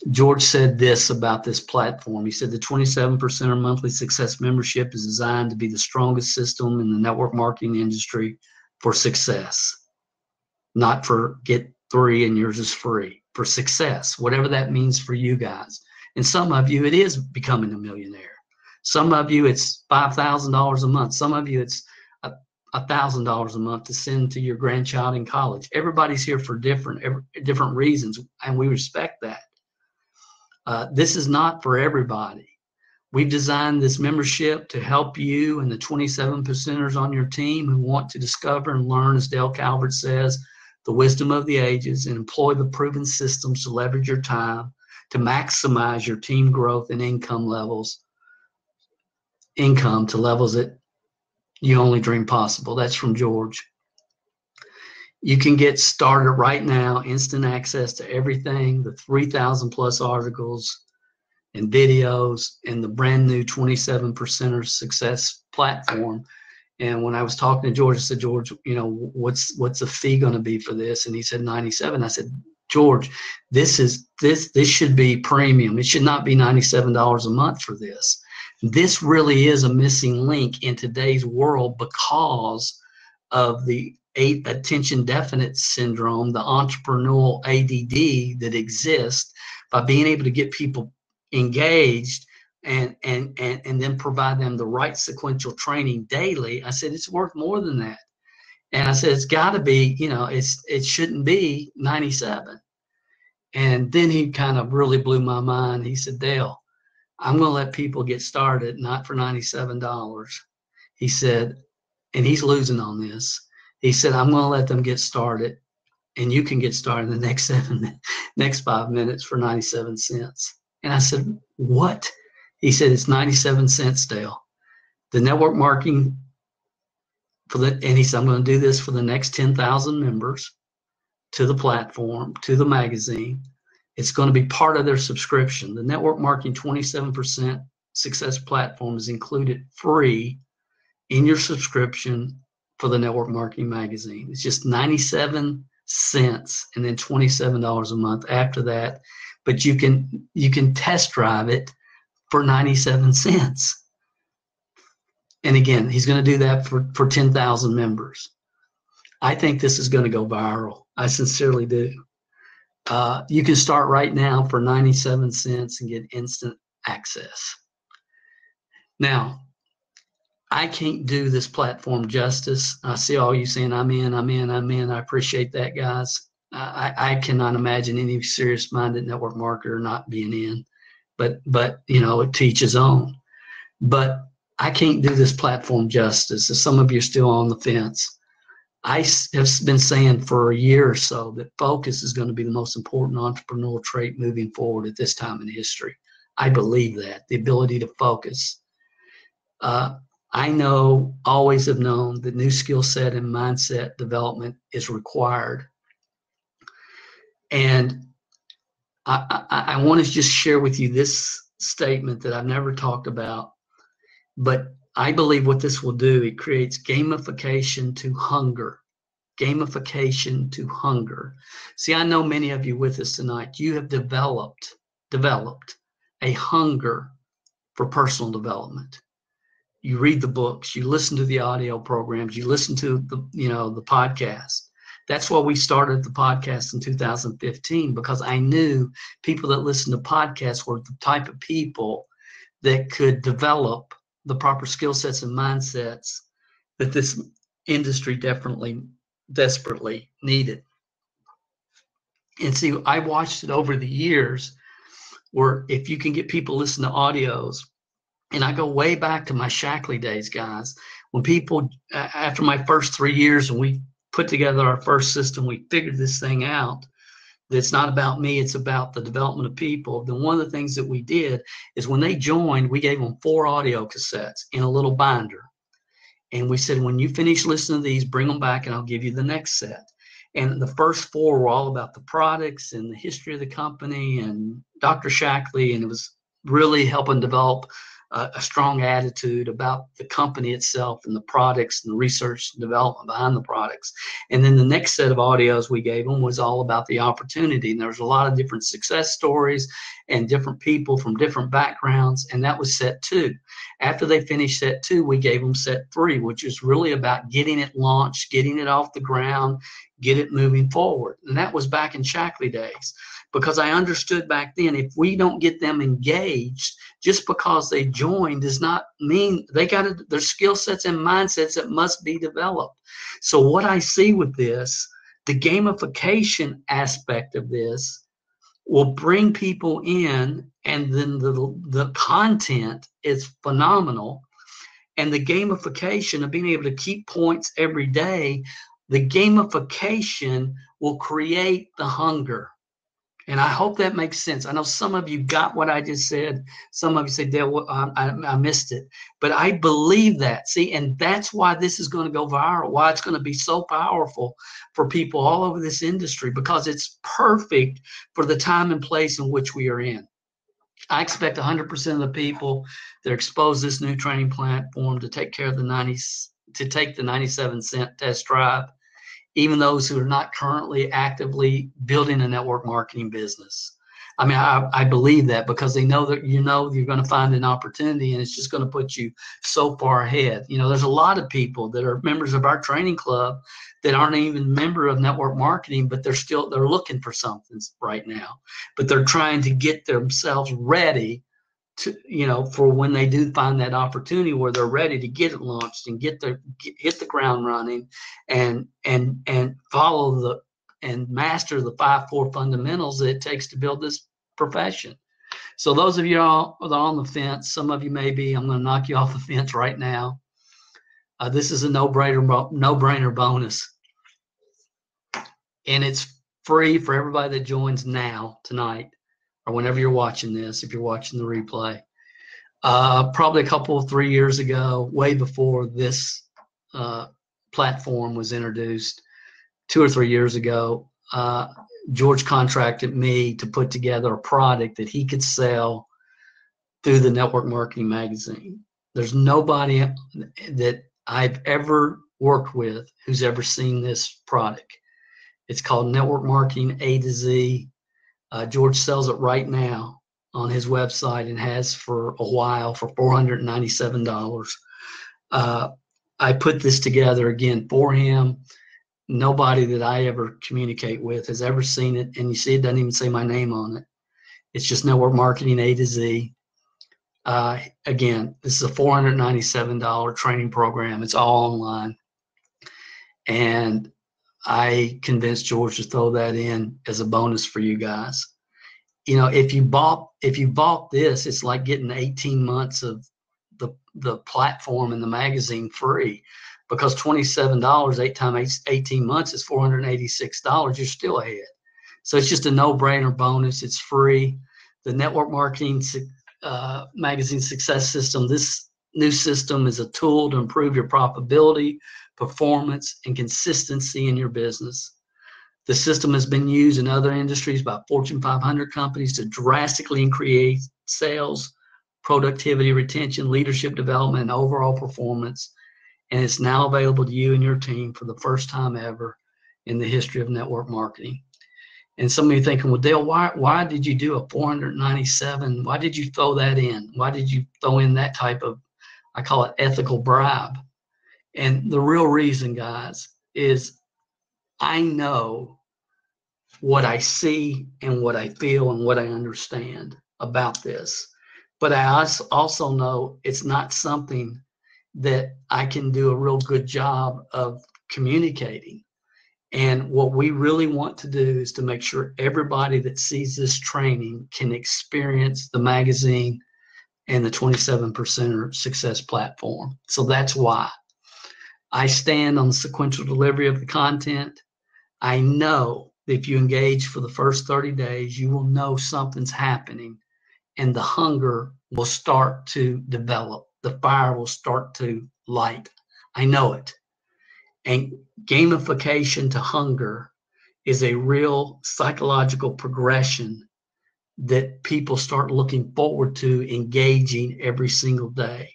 George said this about this platform. He said the 27% monthly success membership is designed to be the strongest system in the network marketing industry for success, not for get 3 and yours is free, for success, whatever that means for you guys. And some of you, it is becoming a millionaire. Some of you, it's $5,000 a month. Some of you, it's $1,000 a month to send to your grandchild in college. Everybody's here for different reasons, and we respect that. This is not for everybody. We've designed this membership to help you and the 27%ers on your team who want to discover and learn, as Dale Calvert says, the wisdom of the ages and employ the proven systems to leverage your time to maximize your team growth and income to levels that you only dream possible. That's from George. You can get started right now, instant access to everything, the 3,000 plus articles and videos, and the brand new 27%er success platform. And when I was talking to George, I said, George, what's the fee going to be for this? And he said $97. I said, George, this should be premium. It should not be $97 a month for this. This really is a missing link in today's world because of the attention deficit syndrome, the entrepreneurial ADD that exists. By being able to get people engaged and then provide them the right sequential training daily, I said it's worth more than that. And I said it's got to be, it shouldn't be 97. And then he kind of really blew my mind. He said, Dale, I'm going to let people get started, not for $97. He said, and he's losing on this. He said, I'm going to let them get started, and you can get started in the next 5 minutes for 97 cents. And I said, what? He said, it's 97 cents, Dale. The network marketing and he said, I'm going to do this for the next 10,000 members to the platform, to the magazine. It's going to be part of their subscription. The network marketing 27% success platform is included free in your subscription for the network marketing magazine. It's just 97 cents and then $27 a month after that. But you can test drive it for 97 cents. And again, he's going to do that for 10,000 members. I think this is going to go viral. I sincerely do. You can start right now for 97 cents and get instant access. Now, I can't do this platform justice. I see all you saying, I'm in. I appreciate that, guys. I cannot imagine any serious-minded network marketer not being in, but to each his own. But I can't do this platform justice. If some of you are still on the fence, I have been saying for a year or so that focus is going to be the most important entrepreneurial trait moving forward at this time in history. I believe that, the ability to focus. I always have known that new skill set and mindset development is required. And I want to just share with you this statement that I've never talked about, but I believe what this will do, it creates gamification to hunger. Gamification to hunger. See, I know many of you with us tonight, you have developed a hunger for personal development. You read the books, you listen to the audio programs, you listen to the podcast. That's why we started the podcast in 2015, because I knew people that listen to podcasts were the type of people that could develop the proper skill sets and mindsets that this industry desperately needed. And see, I watched it over the years where if you can get people to listen to audios, and I go way back to my Shackley days, guys, when people, after my first 3 years and we put together our first system, we figured this thing out, It's not about me, it's about the development of people. Then one of the things that we did is when they joined, we gave them 4 audio cassettes in a little binder. And we said, when you finish listening to these, bring them back and I'll give you the next set. And the first 4 were all about the products and the history of the company and Dr. Shackley. And it was really helping develop a strong attitude about the company itself and the products and the research and development behind the products. And then the next set of audios we gave them was all about the opportunity. And there was a lot of different success stories and different people from different backgrounds. And that was set 2. After they finished set 2, we gave them set 3, which is really about getting it launched, getting it off the ground, get it moving forward. And that was back in Shackley days, because I understood back then, if we don't get them engaged, just because they joined does not mean they got their skill sets and mindsets that must be developed. So what I see with this, the gamification aspect of this will bring people in, and then the content is phenomenal. And the gamification of being able to keep points every day, the gamification will create the hunger. And I hope that makes sense. I know some of you got what I just said. Some of you said, Dale, I missed it. But I believe that. See, and that's why this is going to go viral, why it's going to be so powerful for people all over this industry, because it's perfect for the time and place in which we are in. I expect 100% of the people that are exposed to this new training platform to take care of the 97-cent test drive, even those who are not currently actively building a network marketing business. I mean, I believe that, because they know that you're going to find an opportunity, and it's just going to put you so far ahead. There's a lot of people that are members of our training club that aren't even a member of network marketing, but they're looking for something right now. But they're trying to get themselves ready to, for when they do find that opportunity where they're ready to get it launched and hit the ground running and follow and master the 5 core fundamentals that it takes to build this profession. So those of you all that are on the fence, some of you may be, I'm going to knock you off the fence right now. This is a no-brainer bonus. And it's free for everybody that joins now, tonight, or whenever you're watching this, if you're watching the replay. Probably 3 years ago, way before this platform was introduced, 2 or 3 years ago, George contracted me to put together a product that he could sell through the Network Marketing Magazine. There's nobody that I've ever worked with who's ever seen this product. It's called Network Marketing A to Z. George sells it right now on his website and has for a while for $497. I put this together again for him. Nobody that I ever communicate with has ever seen it. And you see, it doesn't even say my name on it. It's just Network Marketing A to Z. Again, this is a $497 training program. It's all online. And I convinced George to throw that in as a bonus for you guys. If you bought this, it's like getting 18 months of the platform and the magazine free, because $27, 8 times 18 months is $486. You're still ahead. So it's just a no-brainer bonus. It's free. The Network Marketing Magazine Success System, this new system is a tool to improve your profitability, performance, and consistency in your business. The system has been used in other industries by Fortune 500 companies to drastically increase sales, productivity, retention, leadership development, and overall performance. And it's now available to you and your team for the first time ever in the history of network marketing. And some of you thinking, well, Dale, why did you do a 497? Why did you throw that in? Why did you throw in that type of, I call it ethical bribe? And the real reason, guys, is I know what I see and what I feel and what I understand about this. But I also know it's not something that I can do a real good job of communicating. And what we really want to do is to make sure everybody that sees this training can experience the magazine and the 27% Success platform. So that's why I stand on the sequential delivery of the content. I know If you engage for the first 30 days, you will know something's happening and the hunger will start to develop. The fire will start to light. I know it. And gamification to hunger is a real psychological progression that people start looking forward to engaging every single day.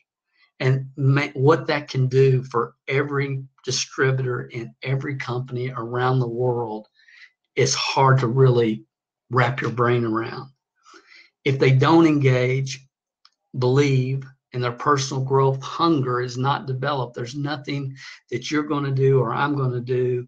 And what that can do for every distributor in every company around the world is hard to really wrap your brain around. If they don't engage, believe, and their personal growth hunger is not developed, there's nothing that you're going to do or I'm going to do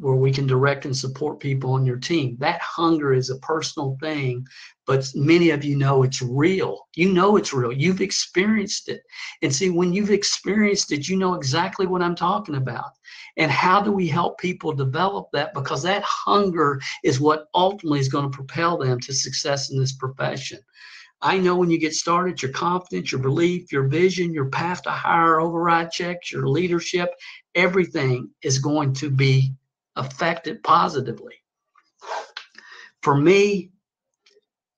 where we can direct and support people on your team. That hunger is a personal thing, but many of you know it's real. You know it's real. You've experienced it. And see, when you've experienced it, you know exactly what I'm talking about. And how do we help people develop that? Because that hunger is what ultimately is going to propel them to success in this profession. I know when you get started, your confidence, your belief, your vision, your path to higher override checks, your leadership, everything is going to be affected positively. For me,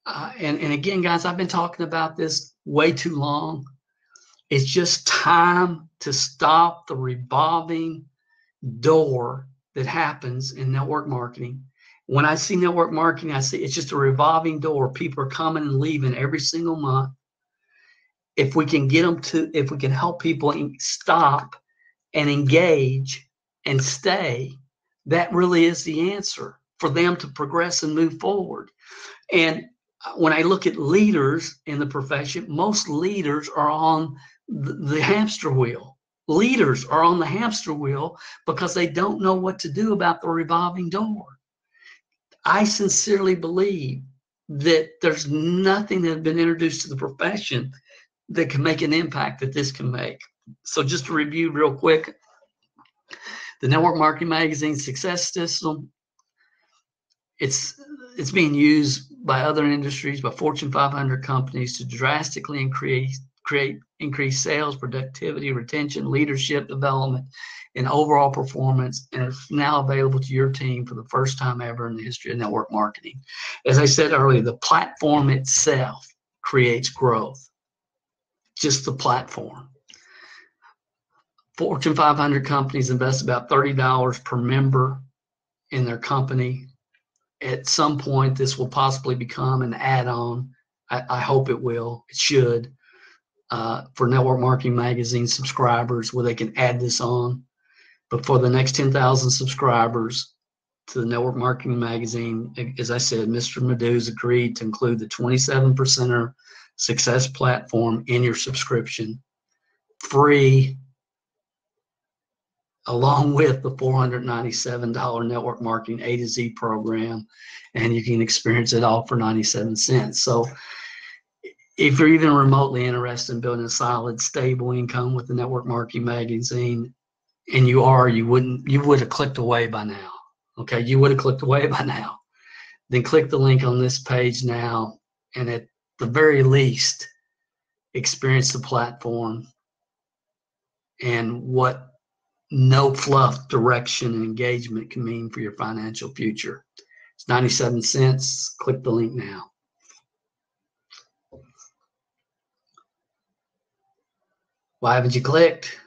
and again, guys, I've been talking about this way too long. It's just time to stop the revolving door that happens in network marketing. When I see network marketing, I see it's just a revolving door. People are coming and leaving every single month. If we can if we can help people stop and engage and stay, that really is the answer for them to progress and move forward. And when I look at leaders in the profession, most leaders are on the hamster wheel. Leaders are on the hamster wheel because they don't know what to do about the revolving door. I sincerely believe that there's nothing that has been introduced to the profession that can make an impact that this can make. So just to review real quick, the Network Marketing Magazine Success System, it's being used by other industries, by Fortune 500 companies to drastically increase sales, productivity, retention, leadership development, and overall performance. And it's now available to your team for the first time ever in the history of network marketing. As I said earlier, the platform itself creates growth. Just the platform. Fortune 500 companies invest about $30 per member in their company. At some point, this will possibly become an add-on. I hope it will. It should. For Network Marketing Magazine subscribers, where they can add this on. But for the next 10,000 subscribers to the Network Marketing Magazine, as I said, Mr. Madhu's agreed to include the 27% Success Platform in your subscription, free, along with the $497 Network Marketing A to Z program, and you can experience it all for 97 cents. So if you're even remotely interested in building a solid, stable income with the Network Marketing Magazine, and you would have clicked away by now. Okay, you would have clicked away by now. Then click the link on this page now, and at the very least, experience the platform and what no fluff direction and engagement can mean for your financial future. It's 97 cents. Click the link now. Why haven't you clicked?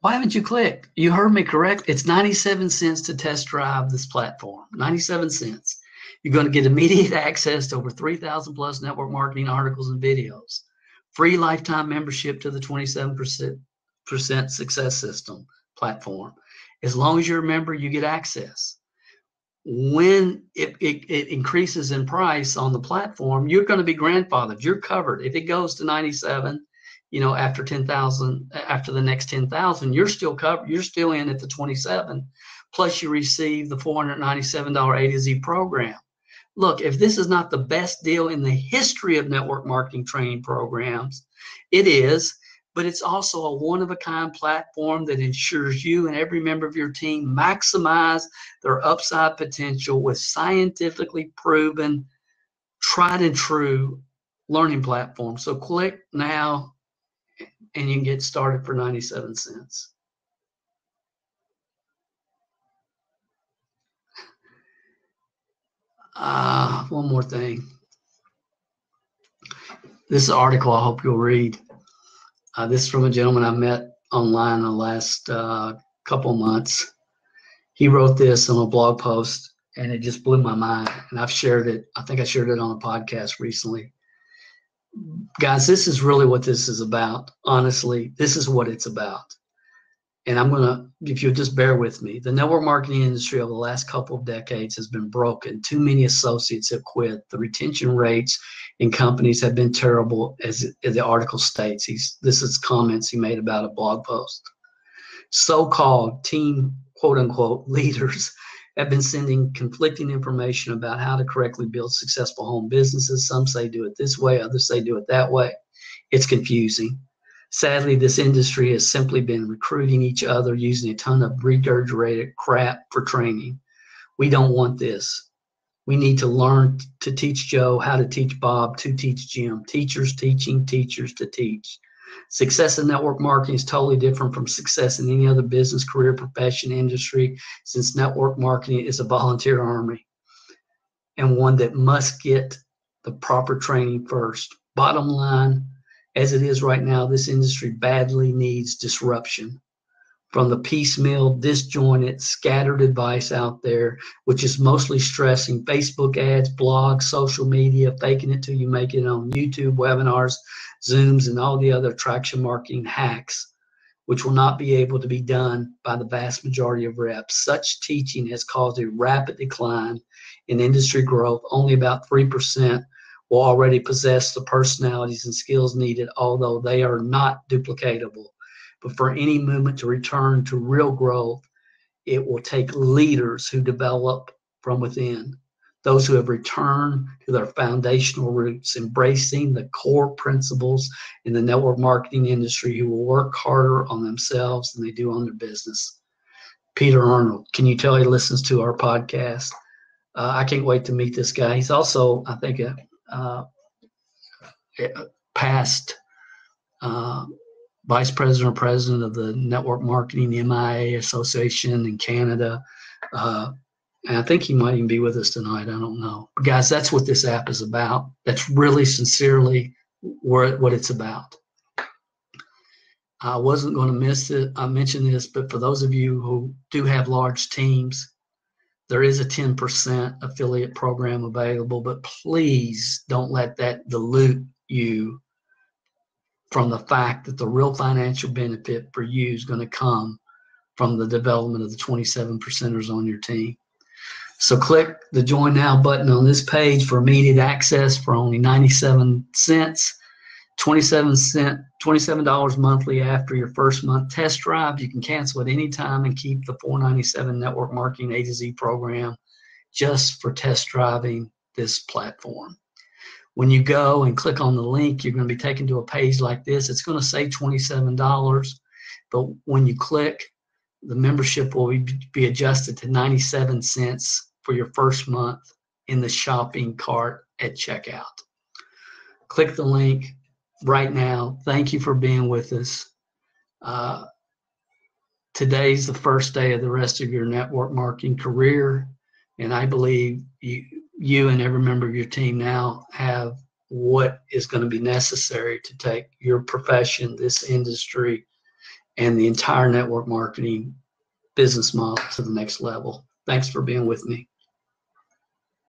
Why haven't you clicked? You heard me correct. It's 97 cents to test drive this platform. 97 cents. You're going to get immediate access to over 3,000 plus network marketing articles and videos. Free lifetime membership to the 27% Success System platform. As long as you're a member, you get access. When it increases in price on the platform, you're going to be grandfathered. You're covered. If it goes to 97, after 10,000, after the next 10,000, you're still covered. You're still in at the 27. Plus, you receive the $497 A to Z program. Look, if this is not the best deal in the history of network marketing training programs, it is. But it's also a one-of-a-kind platform that ensures you and every member of your team maximize their upside potential with scientifically proven, tried and true learning platform. So click now, and you can get started for 97 cents. One more thing. This is an article I hope you'll read. This is from a gentleman I met online the last couple months. He wrote this on a blog post, and it just blew my mind. And I've shared it. I think I shared it on a podcast recently. Guys, this is really what this is about. Honestly, this is what it's about. And I'm going to, if you'll just bear with me, the network marketing industry over the last couple of decades has been broken. Too many associates have quit. The retention rates in companies have been terrible, as the article states. This is comments he made about a blog post. So-called team, quote unquote, leaders have been sending conflicting information about how to correctly build successful home businesses. Some say do it this way, others say do it that way. It's confusing. Sadly, this industry has simply been recruiting each other using a ton of regurgitated crap for training. We don't want this. We need to learn to teach Joe how to teach Bob to teach Jim. Teachers teaching teachers to teach. Success in network marketing is totally different from success in any other business, career, profession, industry, since network marketing is a volunteer army and one that must get the proper training first. Bottom line, as it is right now, this industry badly needs disruption from the piecemeal, disjointed, scattered advice out there, which is mostly stressing Facebook ads, blogs, social media, faking it till you make it on YouTube, webinars, Zooms, and all the other attraction marketing hacks, which will not be able to be done by the vast majority of reps. Such teaching has caused a rapid decline in industry growth. Only about 3% will already possess the personalities and skills needed, although they are not duplicatable. But for any movement to return to real growth, it will take leaders who develop from within, those who have returned to their foundational roots, embracing the core principles in the network marketing industry, who will work harder on themselves than they do on their business. Peter Arnold, can you tell he listens to our podcast? I can't wait to meet this guy. He's also, I think, a past vice president or president of the Network Marketing MIA Association in Canada. And I think he might even be with us tonight. I don't know. But guys, that's what this app is about. That's really sincerely what it's about. I wasn't going to miss it. I mentioned this, but for those of you who do have large teams, there is a 10% affiliate program available, but please don't let that dilute you from the fact that the real financial benefit for you is going to come from the development of the 27 percenters on your team. So click the Join Now button on this page for immediate access for only 97 cents, $27 monthly after your first month test drive. You can cancel at any time and keep the $4.97 Network Marketing A to Z program just for test driving this platform. When you go and click on the link, you're going to be taken to a page like this. It's going to say $27, but when you click, the membership will be adjusted to 97 cents for your first month in the shopping cart at checkout. Click the link right now. Thank you for being with us. Today's the first day of the rest of your network marketing career, and I believe you and every member of your team now have what is going to be necessary to take your profession, this industry, and the entire network marketing business model to the next level. Thanks for being with me.